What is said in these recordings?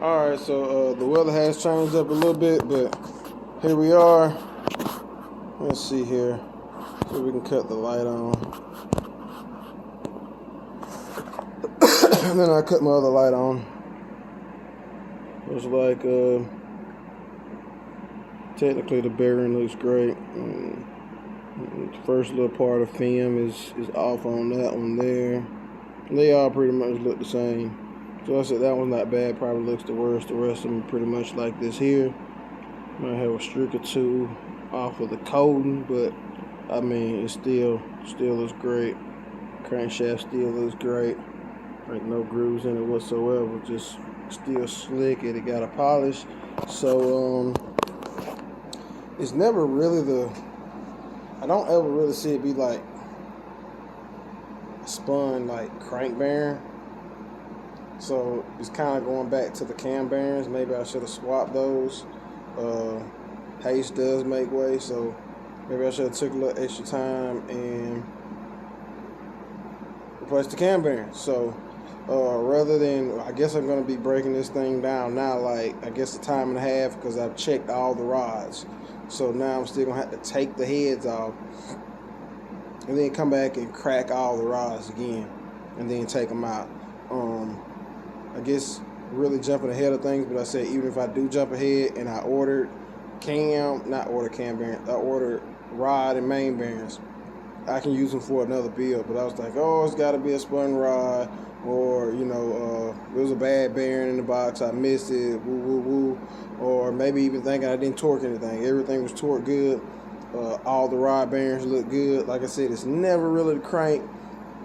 Alright, so the weather has changed up a little bit, but here we are. Let's see here. See if we can cut the light on. And then I cut my other light on. Looks like technically the bearing looks great. The first little part of film is off on that one there. They all pretty much look the same. So I said that one's not bad, probably looks the worst. The rest of them pretty much like this here. Might have a streak or two off of the coating, but I mean it still looks great. Crankshaft still looks great. Like no grooves in it whatsoever, just still slick. It got a polish. So it's never really I don't ever really see it be like spun like crank bearing. So it's kind of going back to the cam bearings. Maybe I should have swapped those. Haste does make way, so maybe I should have took a little extra time and replaced the cam bearings. So rather than, I guess I'm going to be breaking this thing down now, like I guess a time and a half, because I've checked all the rods. So now I'm still going to have to take the heads off and then come back and crack all the rods again and then take them out. I guess really jumping ahead of things, but I said even if I do jump ahead and I ordered cam bearings, I ordered rod and main bearings, I can use them for another build. But I was like, oh, it's got to be a spun rod, or there was a bad bearing in the box, I missed it, woo woo woo, or maybe even thinking I didn't torque anything. Everything was torqued good. All the rod bearings look good. Like I said, it's never really the crank.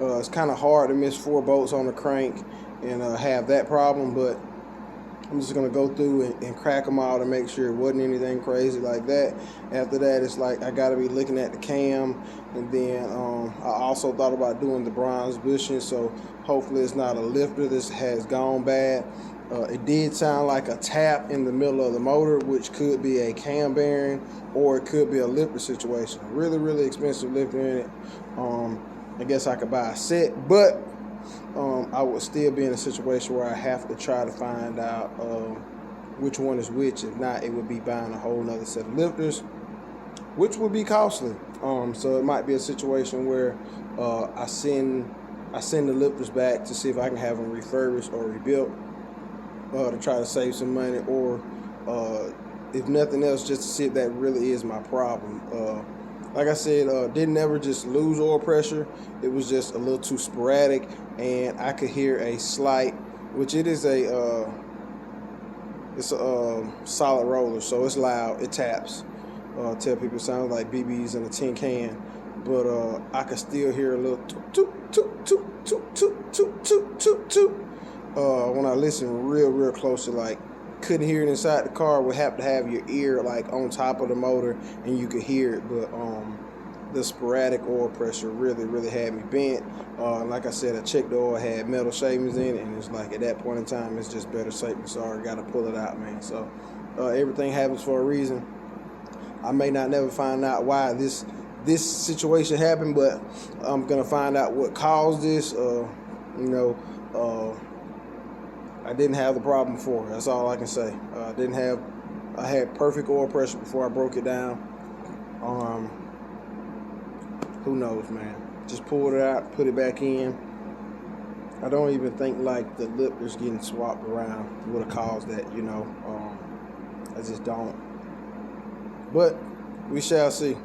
It's kind of hard to miss 4 bolts on the crank and have that problem, but I'm just gonna go through and crack them out and make sure it wasn't anything crazy like that. After that, it's like I gotta be looking at the cam, and then I also thought about doing the bronze bushing, so hopefully it's not a lifter. This has gone bad. It did sound like a tap in the middle of the motor, which could be a cam bearing or it could be a lifter situation. Really expensive lifter in it. I guess I could buy a set, but I would still be in a situation where I have to try to find out which one is which. If not, it would be buying a whole nother set of lifters, which would be costly. So it might be a situation where I send the lifters back to see if I can have them refurbished or rebuilt to try to save some money, or if nothing else, just to see if that really is my problem. Like I said, didn't ever just lose oil pressure. It was just a little too sporadic, and I could hear a slight, which it is it's a solid roller, so it's loud, it taps. Tell people it sounds like BBs in a tin can, but I could still hear a little toot toot toot toot toot toot toot toot toot toot when I listen real closely. Like, couldn't hear it inside the car. Would have to have your ear like on top of the motor and you could hear it. But the sporadic oil pressure really had me bent. Like I said, I checked the oil, had metal shavings in it, and it's like at that point in time, it's just better safe than sorry. Got to pull it out, man. So everything happens for a reason. I may not never find out why this situation happened, but I'm gonna find out what caused this. I didn't have the problem before. That's all I can say. I had perfect oil pressure before I broke it down. Who knows, man? Just pulled it out, put it back in. I don't even think like the lifters getting swapped around would have caused that, I just don't. But we shall see.